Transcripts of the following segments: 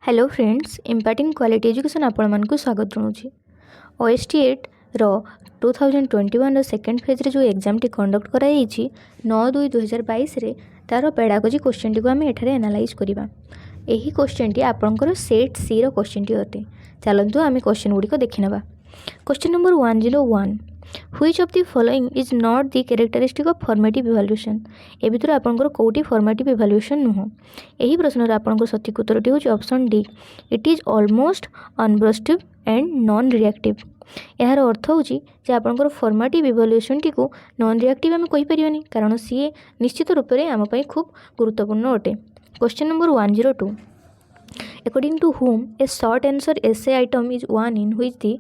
Hello friends, imparting quality education आपण मानकु स्वागत जनाऊँगी। OST8 रो 2021 second phase रे जो एग्जाम टी कंडक्ट कराई 9/2/2022 रे तार पेडागोजी क्वेश्चन टी को आम एठारे एनालाइज करबा। एही क्वेश्चन टी आपनकर सेट सी रो क्वेश्चन टी अटे। चलंतु आम क्वेश्चन गुडी को देखि नबा। Question number 101, which of the following is not the characteristic of formative evaluation. ए भितर आपनकर कोटी फॉर्मेटिव इवैल्यूएशन नुह। एही प्रश्न रे आपनकर सठिक उत्तरटी होची option D, it is almost unobtrusive and non reactive. यार अर्थ होची जे आपनकर फॉर्मेटिव इवैल्यूएशन टी को नॉन रिएक्टिव आम कहि परिबानी, कारण सी निश्चित रूप से आम पई खूब गुरुत्वपूर्ण अटे। Question number 102, according to whom a short answer essay item is one in which the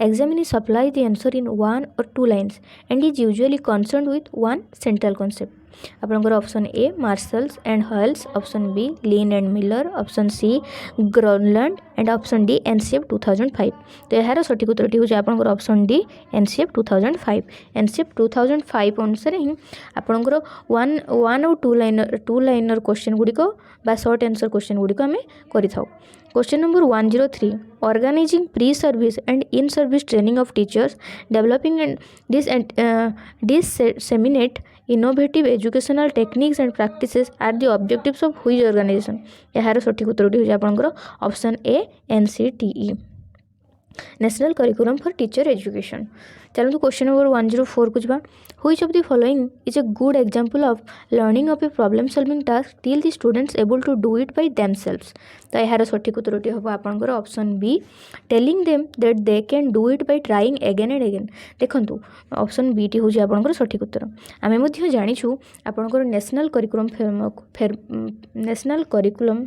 examinee supplies the answer in one or two lines and is usually concerned with one central concept। आपनकर option A Marshalls and Halls, option B Linn and Miller, option C Gronlund and option D NCF 2005। तो यार सठिक उत्तरटी होची आपनकर option D NCF 2005। NCF 2005 अनुसार ही आपनकर one और टू लाइनर क्वेश्चन गुडी को बा शॉर्ट आंसर क्वेश्चन गुडी को आमे करि थाउ। Question number 103, organising pre service and in service training of teachers, developing and disseminate innovative educational techniques and practices are the objectives of which organization। यार सठिक उत्तरटी होची आपनकर option A NCTE, national curriculum for teacher education. चलते question number 104 को जा। Which of the following is a good example of learning of a problem solving task till the students able to do it by themselves. तो यार सठिक उत्तरटी हम आपनकर option B, telling them that they can do it by trying again and again. देखंतु option B टी होची आपनकर सठिक उत्तर। आमे मध्ये जानिछु आपनकर national curriculum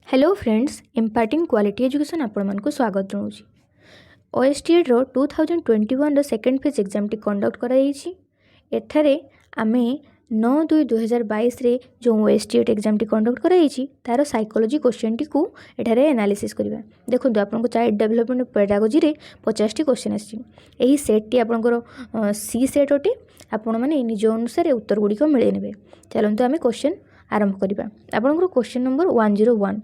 hello friends, imparting quality education आपण मानकु स्वागत जनाऊँगी। OST8 रो 2021 second phase exam T conduct कराई। एठारे आमे 9/2/2022 रे जो OST8 एग्जाम टी कंडक्ट कराई तार साइकोलॉजी क्वेश्चन टी को एठारे एनालिसिस करबा। देखंतु आपनको चाइल्ड डेवलपमेंट पेडागोजी रे 50 टी क्वेश्चन आछि। एही सेट टी आपनकर सी सेट अटे। आपण माने निज अनुसार उत्तर गुडी को मिले नेबे। चलंतु आमे क्वेश्चन आरंभ करबा। आपनकर question number 101,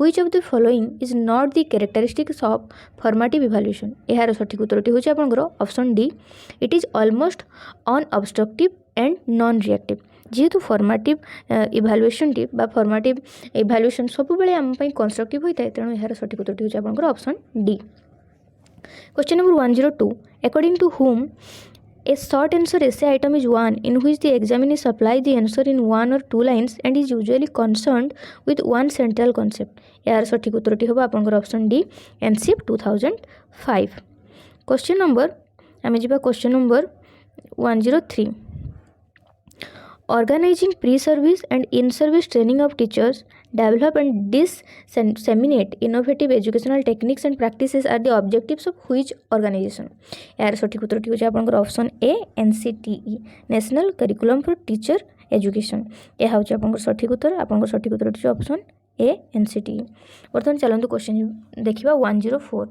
which of the following is not the characteristics of formative evaluation. यार सठिक उत्तरटी होची आपनकर option D, it is almost unobtrusive and non reactive. जेहेतु फॉर्मेटिव इवैल्यूएशन टी बा फॉर्मेटिव इवैल्यूएशन सब बेले आम पई कंस्ट्रक्टिव होइताय, तेणु यार सठिक उत्तरटी होची आपनकर option D. Question number 102, according to whom a short answer essay item is one in which the examinee supplies the answer in one or two lines and is usually concerned with one central concept। यार सठिक उत्तरटी होबा आपनकर option D NCF 2005। Question number आमे जिबा question number 103, organizing pre-service and in-service training of teachers, develop and disseminate innovative educational techniques and practices are the objectives of which organization। यार सठिक उत्तरटी होची आपनकर option A NCTE, national curriculum for teacher education. यह होची आपनकर सठिक उत्तर। आपनकर सठिक उत्तरटी ऑप्शन ए NCTE। बर्तमान चलंतु क्वेश्चन देखिबा 104,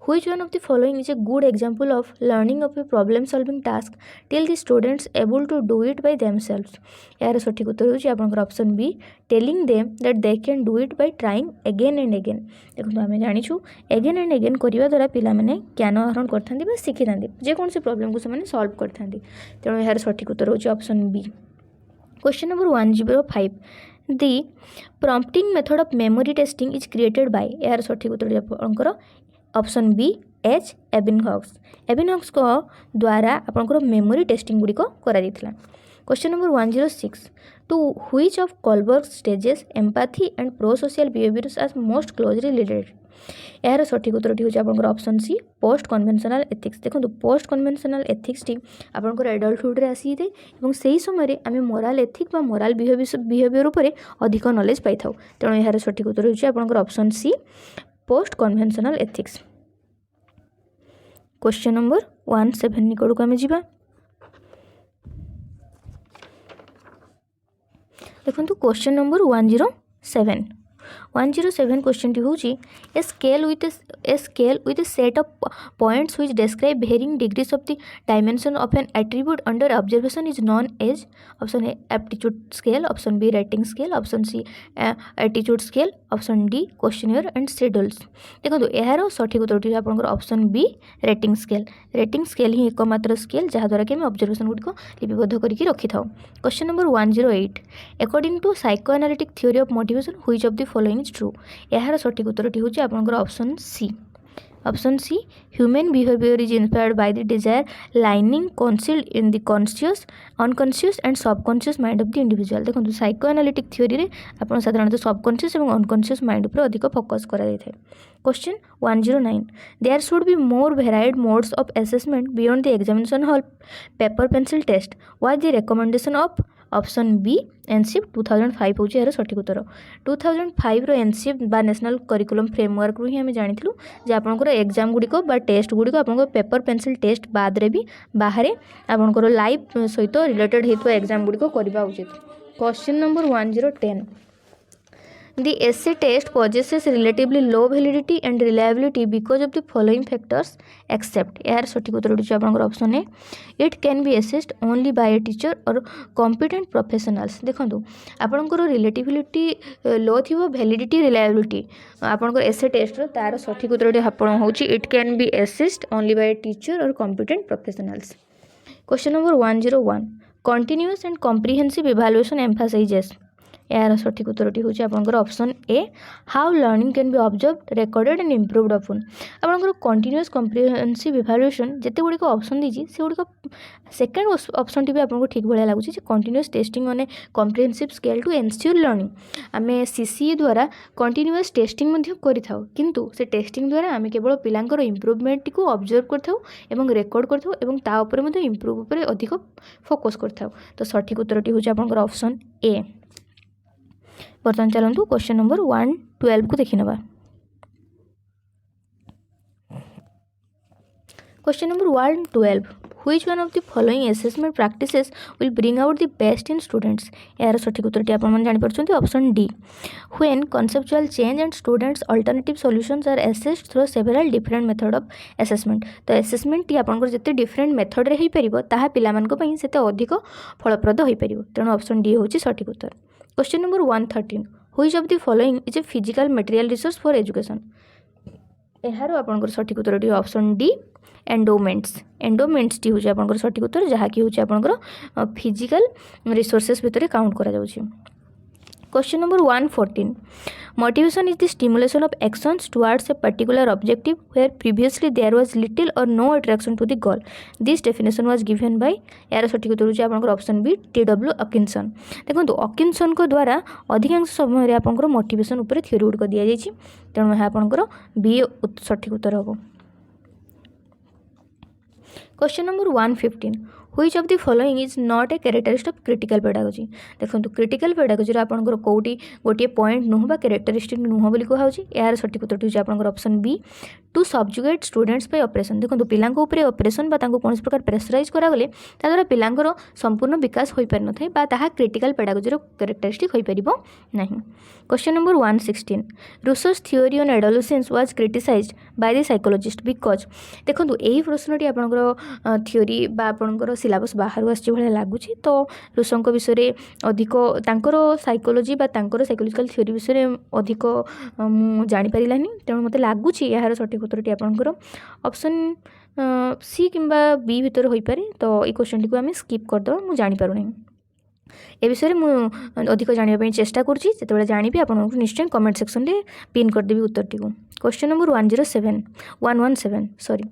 which one of the following is a good example of learning of a problem solving task till the students able to do it by themselves. यार सठिक उत्तर होची आपनकर option B, telling them that they can do it by trying again and again. देखो आमे जानिछु again and again करिवा द्वारा पिला माने ज्ञान आहरण करथांदी बा सिखिथांदी, जे कोन से प्रॉब्लम को से माने सॉल्व करथांदी। तेणु यार सठिक उत्तर होची option B. Question number 105, the prompting method of memory testing is created by। यार सठिक उत्तर आपनकर option B H Ebbinghaus. Ebbinghaus को द्वारा आपनकर मेमोरी टेस्टिंग गुडी को करा दिथला। Question number 106, to which of Kohlberg stages empathy and pro social behaviours are most closely related. यार सठिक उत्तरटी होची आपनकर option C post conventional ethics. देखो पोस्ट कन्वेंशनल एथिक्स टी आपनकर एडल्टहुड रे आसी थे एवं सही समय आमे मोराल एथिक बा मोराल बिहेवियर उपरे अधिक नॉलेज पाई थाउ। तेणु यार सठिक उत्तर होची आपनकर option C post conventional ethics. Question number 17 निकट को आमे जिबा। देखंतु क्वेश्चन नंबर 107, 107 क्वेश्चन टी होची a scale with a set of points which describe varying degrees of the dimension of an attribute under observation is known as option A aptitude scale, option B rating scale, option C attitude scale, option D questionnaire and schedules. देखो यार सठिक उत्तर आपंकर option B rating scale ही एकमात्र scale जहाँद्वारा कि observation गुड़िक लिपिबद्ध करके रखी था। Question number 108 according to psychoanalytic theory of motivation which of the following is true. यार सठिक उत्तर हूँ आपंकर option C. Option C human behaviour is inspired by the desire lining concealed in the conscious unconscious and subconscious mind of the individual. देखो psychoanalytic theory रे आप साधारणतः subconscious और अनकॉन्शियस माइंड पर अधिक फोकस करा जाए। Question 109 there should be more varied modes of assessment beyond the examination hall paper pencil test was the recommendation of option B NCF 2005 हूँ यार सठिक उत्तर। 2005 रो एनसीएफ बा नेशनल करिकुलम फ्रेमवर्क रू ही आम जानिलु जे आपनकर एग्जाम गुड़िक बा टेस्ट गुड़िक आपन पेपर पेंसिल टेस्ट बाद रे भी बाहर आपनकर लाइव सहित रिलेटेड होता एग्जाम गुड़िक करवा उचित। Question number 1010 The essay test possesses relatively low validity and reliability because of the following factors except यार सठिक उत्तर होची आपनकर option A it can be assessed only by a teacher or competent professionals. देखो आपनकर relativity लो थी validity reliability आपनकर एसे test तार सठिक उत्तर आपण होची it can be assessed only by a teacher or competent professionals. Question number 101 continuous and comprehensive evaluation emphasises यार सठिक उत्तर हूँ आपंकर option A how learning can be observe recorded and improved अपन। आपंकर कंटिन्यूअस कॉम्प्रिहेंसिव इवैल्यूएशन जिते गुड़िक option देती से गुड़िक सेकेंड ऑप्शन टी भी आपको ठीक भाया लगुच continuous testing on a comprehensive scale to ensure learning. आम सीसीई द्वारा कंटिन्यूअस टेस्टिंग करिथाउ किंतु से टेस्टिंग द्वारा आम केवल पिलांकर इम्प्रूवमेंट को ऑब्जर्व करथाउ एवं रेकर्ड करथाउ एवं ता उपरे मध्ये इम्प्रूव उपरे अधिक फोकस करथाउ। तो सठिक उत्तर हूँ आपंकर ऑप्शन ए। बर्तमान चलतु क्वेश्चन नंबर 112 को देखी नवा। Question number 112 which one of the following assessment practices will bring out the best in students. यार सठिक उत्तर आपन जानि परछन्ती option D when conceptual change and students alternative solutions are assessed through several different method of assessment. तो assessment टी आपन जिते डिफरेंट मेथड रे होई परिबो ताहा पिला मानक पई सेते अधिक फलप्रद होई परिबो तेणु ऑप्शन डी होची सठिक उत्तर। Question number 113 which of the following is a physical material resource for education. यार आपंकर सठिक उत्तर ऑप्शन डी एंडोमेंट्स टी हूँ आपंकर सठिक उत्तर जहाँकि हूँ आपंकर फिजिकल रिसोर्सेस भितर काउंट करा जाउछि। Question number 114 motivation is the stimulation of actions towards a particular objective where previously there was little or no attraction to the goal this definition was given by यार सठिक उत्तर होची आपनकर option B टी.डब्ल्यू. अकिंसन। देखो अकिंसन को द्वारा अधिकांश समय आपनकर मोटिवेशन ऊपर थ्योरी गुड दिया जायछि तेणु यह आपनकर बी सठिक उत्तर होबो। Question number 115 which of the following is not a characteristic of critical pedagogy. देखो क्रिटिकल पेडागोजी आपनकर कोटी गोटे पॉइंट नुह बा कैरेक्टरिस्टिक नुह बोली कहउछि यार सठिक उत्तर होछि आपनकर option B to subjugate students by operation. देखो पिलांको ऊपर ऑपरेशन बा तांको कोनस प्रकार प्रेशराइज करा गले ता द्वारा पिलांकर संपूर्ण विकास होई पर नथाय बा ताहा क्रिटिकल पेडागोजी रो कैरेक्टरिस्टिक होई परिबो नाही। Question number 116 Rousseau's theory on adolescence was criticised by the psychologist because. देखो एही प्रश्नटी आपनकर थ्योरी बा आपनकर सिलेबस बाहर आछि भले लागुछि तो रूसों विषय अधिक तांकर साइकोलॉजी बा तांकर साइकोलॉजिकल थ्योरी विषय अधिक मु जानि परिलानी तेणु मते लागुछि यार सठिक उत्तरटी आपनकर ऑप्शन सी किंबा बी भीतर होई पारे तो ई क्वेश्चन टी को आम स्किप करदो मु जानि पारु नै ए विषय में अधिक जानापी चेष्टा करुँची जिते जानी आपको निश्चय कमेंट सेक्शन में पिन करदेवी उत्तर टी। Question number 117 sorry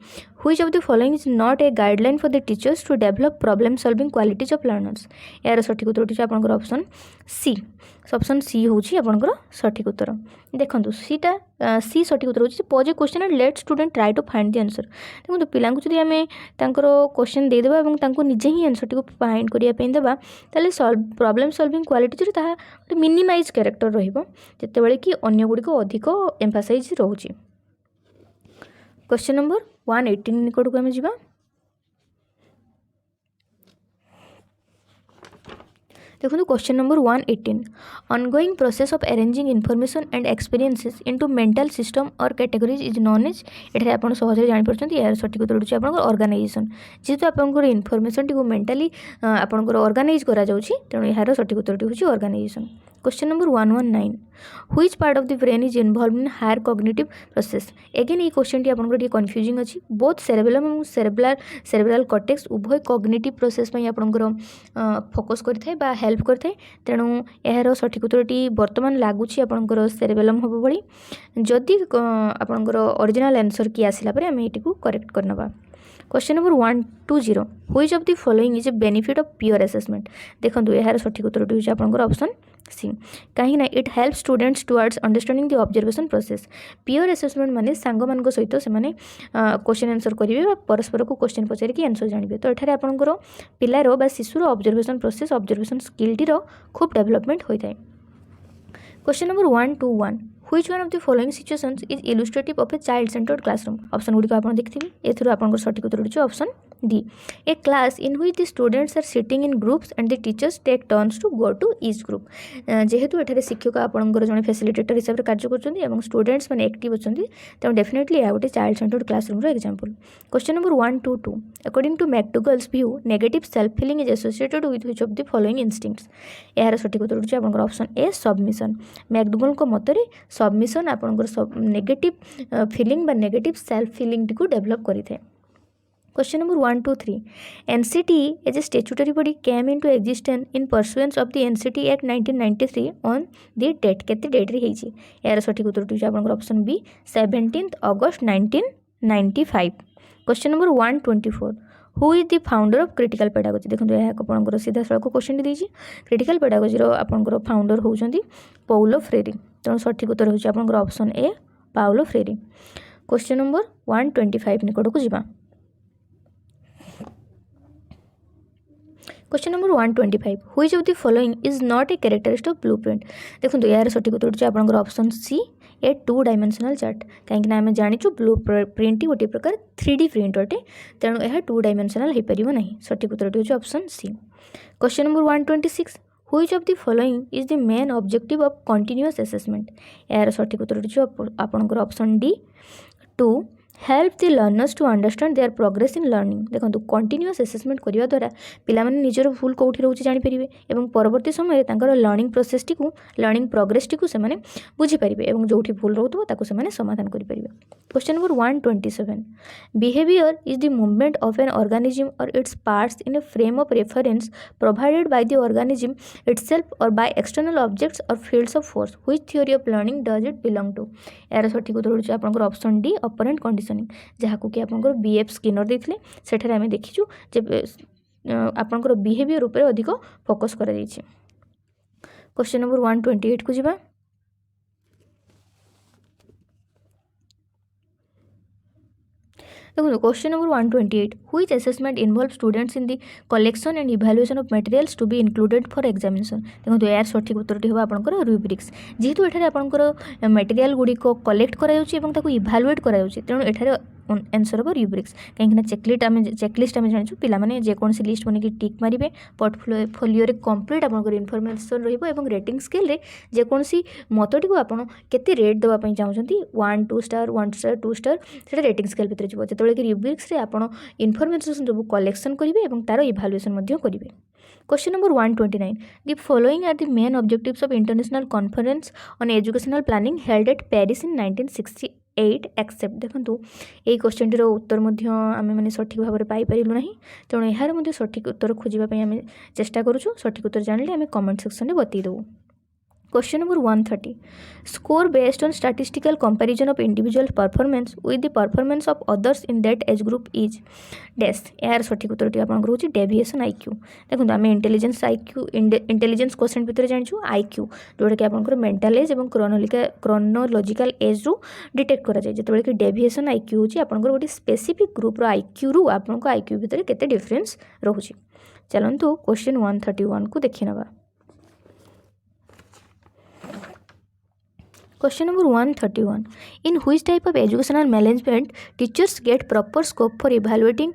which of the following is not a guideline for the teachers to develop problem solving qualities of learners. यार सठिक उत्तर होची आपनकर ऑप्शन सी होची आपनकर सठिक उत्तर। देखो सीटा सी सठिक उत्तर होची pose a question and let student try to find the answer. देखो पिला जदि आम तांकर क्वेश्चन दे देबा एवं तांको निजे ही आंसर टी फाइंड करिया पे देबा ताले प्रॉब्लम सॉल्विंग क्वालिटीज ताहा मिनिमाइज कैरेक्टर रहिबो जेतेबेले कि अन्य गुड़िक अधिक एम्फासाइज रोची। क्वेश्चन नंबर 118 निकट को आम जा देखो question number 118 ongoing process of arranging information and experiences into mental system or categories is known as एठारे आपण सहज जानि परछन यार सठिक उत्तर होछि आपन ऑर्गेनाइजेशन जेतु आपन इनफॉरमेशन टी मेंटली आपन ऑर्गेनाइज करा जाउछि तेणु यार सठिक उत्तर होछि organisation question number 119 which part of the brain is involved in higher cognitive process again ये क्वेश्चन टी आपन टी कंफ्यूजिंग अछि बोथ सेरेबेलम और सेरेब्रल कॉर्टेक्स उभय कॉग्निटिव प्रोसेस पई आपन फोकस करथाय बा हेल्प करथाय तेणु यार सठिक उत्तरटी बर्तमान लगुच आपंकर सेरेबेलम हम भाई जदि आपंकर ओरिजिनल आंसर की आसला पर आम ये करेक्ट करनबा question number 120 which of the following is a benefit of peer assessment देखो यार सठिक उत्तरटी होछि आपंकर ऑप्शन सी कहीं it help students towards understanding the observation process peer assessment माने सांग मान सहित से माने क्वेश्चन आंसर करेंगे परस्पर को क्वेश्चन पचारिक आंसर जानवे तो ये आपंकर पिलार बा शिशुर ऑब्जर्वेशन प्रोसेस ऑब्जर्वेशन स्किलटीर खूब डेवलपमेंट होता है question number 121 which one of the following situations is illustrative of a child centred classroom option गुड़ी आप देखिए एथुर आपन सठिक उत्तर होछि option D a class in which the students are sitting in groups and the teachers take turns to go to each group जेहेतु एठारे शिक्षक आपनकर जने फैसिलिटेटर हिसाब से कार्य करछन्ती एवं स्टूडेंट्स माने एक्टिव अछन्ती तेणु डेफिनेटली या गोटे चाइल्ड सेंटर्ड क्लासरूम रो example question number 122 according to McDougall's view negative self feeling is associated with which of the following instincts यार सठिक उत्तर होछि आपनकर ऑप्शन ए सबमिशन मैकडुगल को मतरे सबमिशन आपनकर सब नेगेटिव फीलिंग बा नेगेटिव सेल्फ फीलिंग को डेवलप करिथे question number 123 NCT as a statutory body came into existence in pursuance of the NCT Act 1993 on the date केते डेट रे हेछि यार सठिक उत्तर होछि आपनकर option B 17th August 1995 question number 124 who is the founder of critical pedagogy देखो यह आपनकर सीधा सड़क क्वेश्चन देछि क्रिटिकल पेडागोजी रो आपनकर फाउंडर होउछंती पाउलो फ्रेरी तेणु सठिक उत्तर होछि आपनकर option A Paulo Freire question number 125 निकट को जिबा question number 125 which of the following is not a characteristic of blueprint देखो यार सठिक उत्तर होछि आपनकर option C a 2 dimensional chart कहीं आम जाचु ब्लू प्रिंट गोटे प्रकार 3D प्रिंट अटे तेणु यह 2 डायमेंशनल हो पार ना सठिक उत्तर होछि option C question number 126 which of the following is the main objective of continuous assessment यार सठिक उत्तर होछि आपनकर option D 2 help the learners to understand their progress in learning देखो कंटीन्यूअस असेसमेंट करने द्वारा पिलामाने निजर भूल कौटी रोचे जानीपारे और परवर्ती समय तांकर learning process T learning progress T से बुझीपारे और जो भूल रोथो ताको से समाधान करेंगे question number 127 behaviour is the movement of an organism or its parts in a frame of reference provided by the organism itself or by external objects or fields of force which theory of learning does it belong to यार सठिक उत्तर होछि आपनकर option D operant conditioning जहाँ कि आपनकर BF Skinner देथिले सेठारे आमे देखिछु जे आपनकर बिहेवियर ऊपर अधिक फोकस करा जायछि क्वेश्चन नंबर 128 को जिबा देखो question number 128 which assessment involve students in the collection and evaluation of materials to be included for examination देखो यार सठिक उत्तरटी होबा आपनकर रूब्रिक्स जेहेतु एठारे आपनकर मटेरियल गुडी को कलेक्ट करा जाउछि एवं ताको इवैल्यूएट करा जाउछि तेणु एठारे आंसर हम रूब्रिक्स कहीं चेकलिस्ट आम जाचु पे जेकोसी लिस्ट बन की टिक मारे पोर्टफोलियो कंप्लीट आप इनफर्मेशन रही रेटिंग स्केल जेकोसी मतटी को आपड़ केते रेट देवाई चाहते 1 2 स्टार 1 स्टार 2 स्टार से रेटिंग स्केल भितर जो जो कि रूब्रिक्स आप इनफर्मेशन सब कलेक्शन करेंगे और तार इभालुएसन करेंगे question number 129 the following are the main objectives of international conference on educational planning held at Paris in 1968 except देखो ये क्वेश्चन टीर उत्तर आम मैंने सठिक भाव में पाइलु ना तेणु यार सठिक उत्तर खोजापी आम चेष्टा करूँ सठिक उत्तर जानले आम कमेंट सेक्शन में बतईदेवु question number 130 score based on statistical comparison of individual performance with the performance of others in that age group is dash यार सठिक उत्तर आपंकर हूँ डेविएशन आईक्यू देखो आम इंटेलिजेंस आईक्यू इंटेलिजेंस क्वेश्चन भितर जाचु आईक्यू जोटा कि आपंकर मेंटल एज और क्रोनोलॉजिकल एज रु डिटेक्ट करा जाए जो कि डेविएशन आईक्यू हूँ आपंकर गोटे स्पेसिफिक ग्रुप आईक्यू रु आपंक आईक्यू भितर केते डिफरेंस रोचे चलतु क्वेश्चन 131 को देखि नवा Question number 131. In which type of educational management teachers get proper scope for evaluating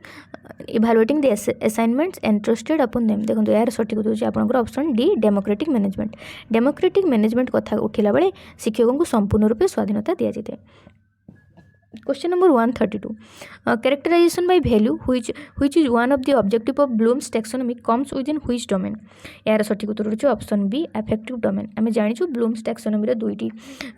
the assignments entrusted upon them? देखो यार सठिक उत्तर होची आपनकर option D democratic management. Democratic management कथा उठिला बेले शिक्षकों को संपूर्ण रूप स्वाधीनता दिया जाए। Question number 132. Characterization by value which is one of the objective of Bloom's taxonomy comes within which domain? यार सठिक उत्तर होची ऑप्शन बी अफेक्टिव डोमेन। आमे जानिछु ब्लूम्स टैक्सोनॉमी रे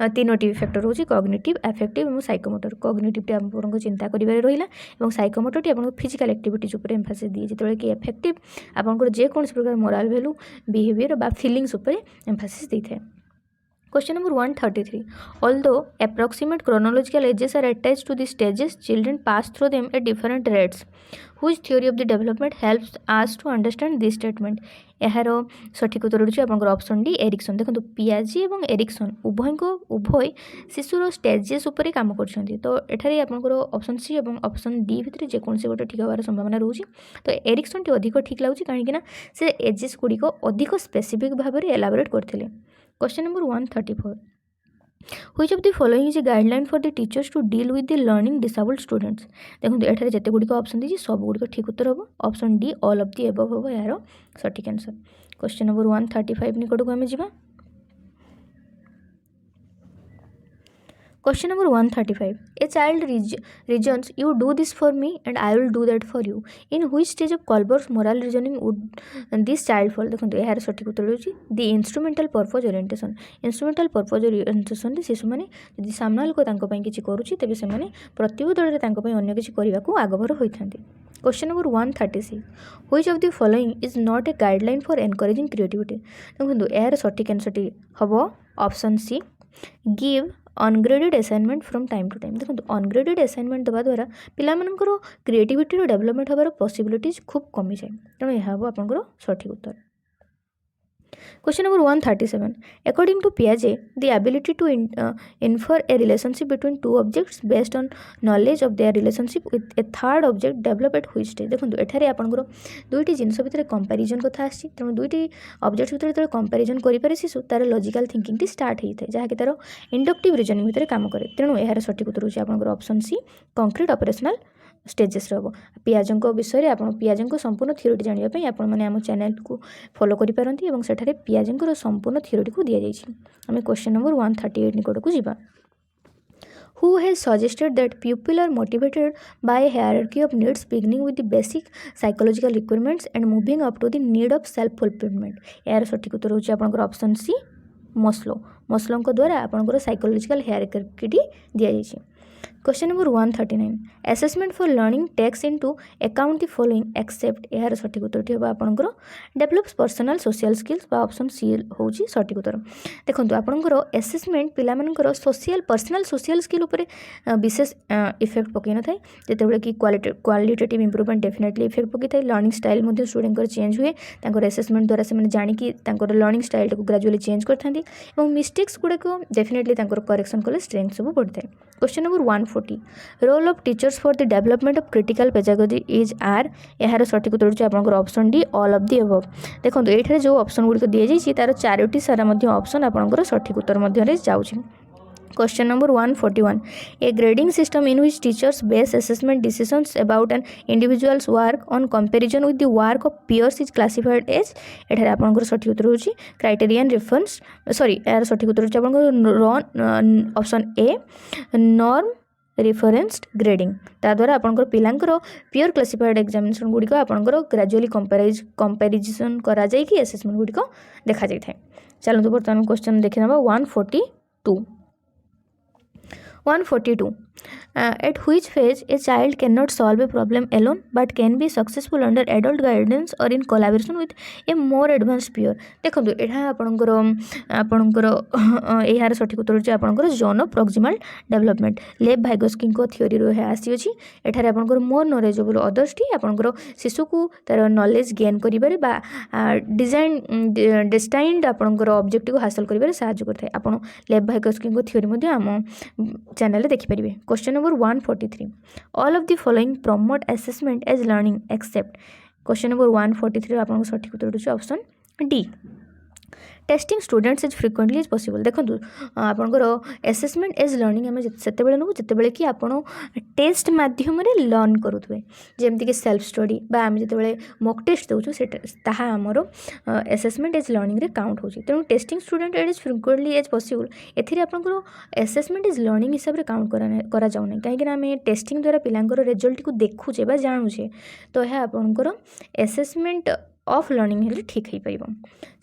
तीनोटी फैक्टर होची कॉग्निटिव अफेक्टिव और साइकोमोटर। कॉग्निटिव टी आपनको चिंता करिबारे रहिला एवं साइकोमोटर टी आपनको फिजिकल एक्टिविटीज ऊपर एम्फासिस दिए जेतेबेले कि अफेक्टिव आपनको जे कोन प्रकार मोरल वैल्यू बिहेवियर बा फीलिंग्स ऊपर Mphasis देथाय। Question number 133. Although approximate chronological ages are attached to the stages, children pass through them at different rates. Which theory of the development helps us to understand this statement? यार सठिक उत्तर होची आपनकर option D Ericsson. देखो Piazzi एवं Ericsson उभय शिशुर stages उपर काम करछन्ती। तो एठारे आपनकर ऑप्शन सी एवं ऑप्शन डी भितर जे कोनसे गोटे ठीक होबार संभावना रहउची। तो एरिक्सन टी अधिक ठीक लागुची काहे कि ना से एजेस गुडी को अधिक स्पेसिफिक भाव में एलाबोरेट करथिले। Question number 134. Which of the following is a guideline for the teachers to deal with the learning disabled students? देखो एठारे जते गुडी को ऑप्शन दीजी सब गुडी को ठीक उत्तर होबो option D all of the above होबो यार सटीक आंसर। क्वेश्चन नंबर 135 निकट को हमें जिबा। Question number 135. A child reasons, you do this for me and I will do that for you. In which stage of Colbert's moral reasoning would this child fall? देखो यार सठिक उत्तर होची the instrumental purpose orientation. Instrumental purpose orientation शिशु माने यदि सामना लोक तांको पई किछि करूची तबे से माने प्रतिबदल रे तांको पई अन्य किछि करिवाकू आगभर होइथांती। Question number 136. Which of the following is not a guideline for encouraging creativity? देखो यार सठिक आंसर हबो option C give ungraded assignment from time to time. देखो अनग्रेडेड असाइनमेंट देवा द्वारा पिलामानकर क्रिएटिविटी डेवलपमेंट होबार पॉसिबिलिटीज खूब कमी जाए तेणु यह हम आपंकर सठिक उत्तर। Question number 137. According to Piaget, the ability to infer a relationship between two objects based on knowledge of their relationship with a third object develop at which stage? देखो एठारे आपनकर दुईटी जिनस भितर कंपैरिजन कथा आछि तेणु दुईटी ऑब्जेक्ट भितर जेतले कंपैरिजन करि पारे शिशु तार लॉजिकल थिंकिंग टी स्टार्ट हेइ थाए जहा कि तार इंडक्टिव रीजनिंग भितर काम करे तेणु एहार सठिक उत्तर होछि आपनकर option C concrete operational stages रहो। पियाजों विषय में आप पियाजों संपूर्ण थियोरी जानापी आपने आम चैनल को फॉलो करेंगे और सेठारे पियाजों संपूर्ण थियोरी को दि जाइए। आम क्वेश्चन नंबर 138 निकट को जीवा। Who has suggested that people are motivated by a hierarchy of needs beginning with the basic psychological requirements and moving up to the need of self fulfillment? यार सठिक उत्तर होछि आपनकर ऑप्शन सी मस्लो द्वारा आपनकर साइकोलॉजिकल हायरार्की दि जाइए। Question number 139. Assessment for learning takes into account the following except यार सठिक उत्तर होगा आपनकर डेवलप्स पर्सनल सोशल स्किल्स बा ऑप्शन सी होची सठिक उत्तर। देखंतु आपनकर असेसमेंट पिला मानकर सोशल पर्सनल सोशल स्किल ऊपर विशेष इफेक्ट पकई न थाए जेतेबेले कि क्वालिटेटिव इंप्रूवमेंट डेफिनेटली इफेक्ट पकई थाए। लर्निंग स्टाइल मध्ये स्टूडेंट को चेंज हुए तांकर असेसमेंट द्वारा से माने जानि कि तांकर लर्निंग स्टाइल को ग्रेजुअली चेंज करथांती एवं मिस्टेक्स गुडे को डेफिनेटली तांकर करेक्शन कले स्ट्रेंथ सब बढ़थाय। Question number 140. Role of teachers for the development of critical pedagogy is are यार सठिक उत्तर होछि आपनकर option D all of the above. देखंतु एठारे जो ऑप्शन गुडी को दिया जाइछि तार चारोटी सारा मध्ये ऑप्शन आपनकर सठिक उत्तर मध्ये रे जाउछि। Question number 141. A grading system in which teachers base assessment decisions about an individual's work on comparison with the work of peers is classified as एठारे आपनकर सठिक उत्तर होछि क्राइटेरियन रेफरेंस यार सठिक उत्तर होछि आपनकर ऑप्शन ए नॉर्म रेफरेंस्ड ग्रेडिंग ता द्वारा आपनकर पिलांकर पियर क्लासिफाइड एग्जामिनेशन गुडी को आपनकर ग्रेजुअली कंपैरिजन करा जाय कि असेसमेंट गुडी को देखा जाय थाए। चलंतु बर्तमान क्वेश्चन देखि नबा 142. At which phase a child cannot solve a problem alone but can be successful under adult guidance or in collaboration with a more advanced peer? देखंतु एठा आपनकर एहार सठिक उत्तर होछि आपनकर जोन ऑफ प्रॉक्सिमल डेवलपमेंट लेव भाइगोस्की को थ्योरी रो आसी अछि। एठारे आपनकर मोर नॉलेजेबल अदर्स टी आपनकर शिशु को तार नॉलेज गेन करिबारे बा डेस्टाइन्ड आपनकर ऑब्जेक्टिव को हासिल करिबारे सहायता करथाय। आपण लेव भाइगोस्की को थ्योरी मध्ये हम चैनल रे देखि परिबे। Question number 143. All of the following promote assessment as learning except. Question number 143 आपन सठिक उत्तर होछि option D testing students as frequently as possible देखो आपंकर एसेसमेंट एज लर्निंग आम से नौ जिते कि आप टेस्ट मध्यम लर्न करुवे जमीक सेल्फ स्टडी आम जो मॉक टेस्ट दूँ से आमर एसेसमेंट एज लर्निंग रे काउंट हो तेणु testing student as frequently as possible एथिरे आपंकर एसेसमेंट एज लर्निंग हिसाब से काउंट करा जाउना कहीं आम टेस्टिंग द्वारा पिलांकर रिजल्ट को देखुचे बा जानूचे तो यह आपंकर एसेसमेंट ऑफ लर्निंग हेल्ले ठीक हो पार।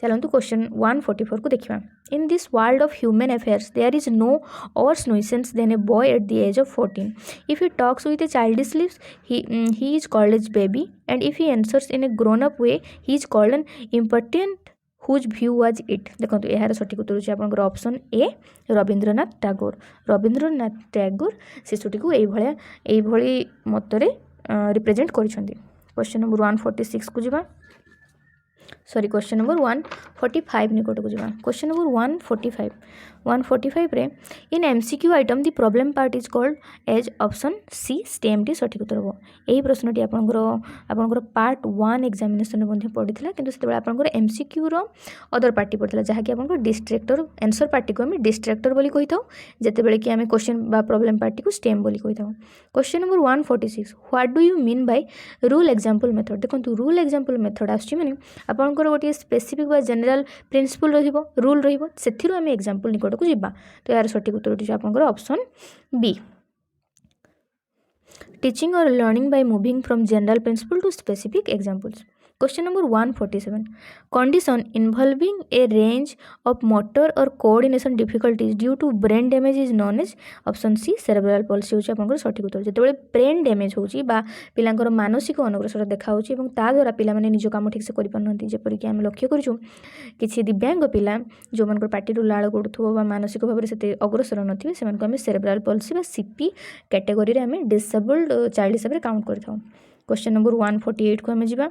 चलते क्वेश्चन 144 को देखा in this world of human affairs there is no worse nuisance than a boy at the age of 14 if he talks with a childish lips he is called as baby and if he answers in a grown up way he is called an important whose view was it देखो यार सठिक उत्तर होची आपनकर option A Rabindranath Tagore शिशुटी को एभली मतरे रिप्रेजेंट करिसेंती। क्वेश्चन नंबर 146 को जिबा सॉरी क्वेश्चन नंबर 145 निकट को जावा क्वेश्चन नंबर 145 रे in MCQ item the problem part is called as option C stem टी सठिक उत्तर हो यही प्रश्नटी आपंकर पार्ट 1 एग्जामिनेशन में पड़ता किंतु से आपंकर एमसीक्यू रो अदर पार्टी पड़ता जहाँकि आपंकर डिस्ट्रैक्टर आंसर पार्टी को आम डिस्ट्रैक्टर बोली कही था जितेबाला कि आम क्वेश्चन बा प्रॉब्लम पार्टी को स्टेम बोली कही था। Question number 146 what do you mean by rule example method देखो रूल एग्जांपल मेथड आसछि माने आपंकर गोटे स्पेसिफिक बा जनरल प्रिंसिपल रहिबो रूल रहिबो सेथिरो आम एग्जांपल निकट को जिबा तो यार सठिक उत्तर होची आपनकर ऑप्शन बी टीचिंग और learning by moving from general principle to specific examples. Question number 147 condition involving a range of motor और coordination difficulties due to brain damage is known as option C cerebral palsy होची आपनकर सठिक उत्तर जेतेबेले brain damage होची बा पिलांकर मानसिक अनग्रसर देखा होची एवं ता द्वारा पिला माने निज काम ठीक से करि पारनथि जेपरि कि हम लक्ष्य करिछु किछि दिव्यांग पिला जो मनकर पार्टी रु लाळ गडुथो बा मानसिक भाबरे सेते अग्रसर नथिबे सेमान को हम सेरेब्रल पॉलिसी बा सीपी कैटेगरी रे हम डिसेबल्ड चाइल्ड हिसाब रे काउंट करथाउ। क्वेश्चन नंबर 148 को हम जिबा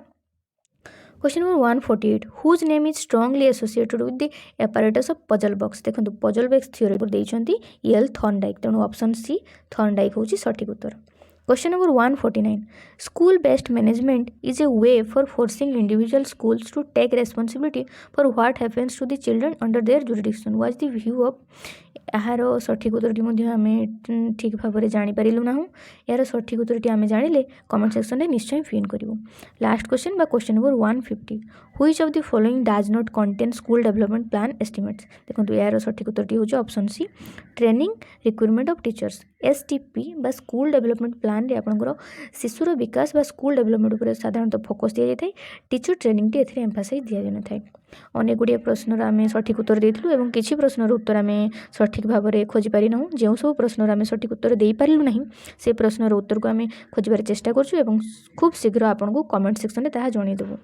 question number 148 whose name is strongly associated with the apparatus of puzzle box देखो पजल बॉक्स थ्योरी पर देइछंती एल थॉर्नडाइक तेणु ऑप्शन सी थॉर्नडाइक होची सठिक उत्तर। Question number 149 school based management is a way for forcing individual schools to take responsibility for what happens to the children under their jurisdiction what is the view of यार सठिक उत्तरटी आम ठीक भाव में जानीपारू ना यार सठिक उत्तरटी आम जानिले कमेंट सेक्शन में निश्चय फिल करूँ। लास्ट क्वेश्चन बा question number 150 which of the following does not contain school development plan estimates देखो यार सठिक उत्तरटी होची option C training recruitment of teachers STP बा स्कूल डेवलपमेंट प्लान रे आपनकर शिशुर विकास बा स्कूल डेवलपमेंट उपर साधारणतः फोकस दिया जाए टीचर ट्रेनिंग टी एथिरे एम्फासाइज दिया जाना थाए अनेक गुड़िया प्रश्नर आम सठिक उत्तर देइथिलु एवं किछि प्रश्नर उत्तर आम सठिक भाव में खोजी पारि ना जो सब प्रश्नर आम सठिक उत्तर दे पारिलु नहीं से प्रश्नर उत्तर को आम खोजबार चेष्टा करछु एवं खूब शीघ्र आपको कमेंट सेक्शन में ताहा जणैदेबु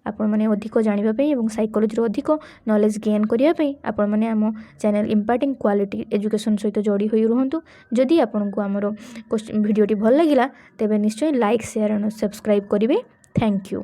आपण माने अधिक जानिबा पई एवं साइकोलॉजी अधिक नॉलेज गेन करिया पई आपण माने आम चैनल इम्पार्टिंग क्वालिटी एजुकेशन सहित जोड़ी होई रहंतु। जदि आपनको आमर वीडियोटी भल लगिला तेबे निश्चय लाइक शेयर और सब्सक्राइब करिवे। Thank you.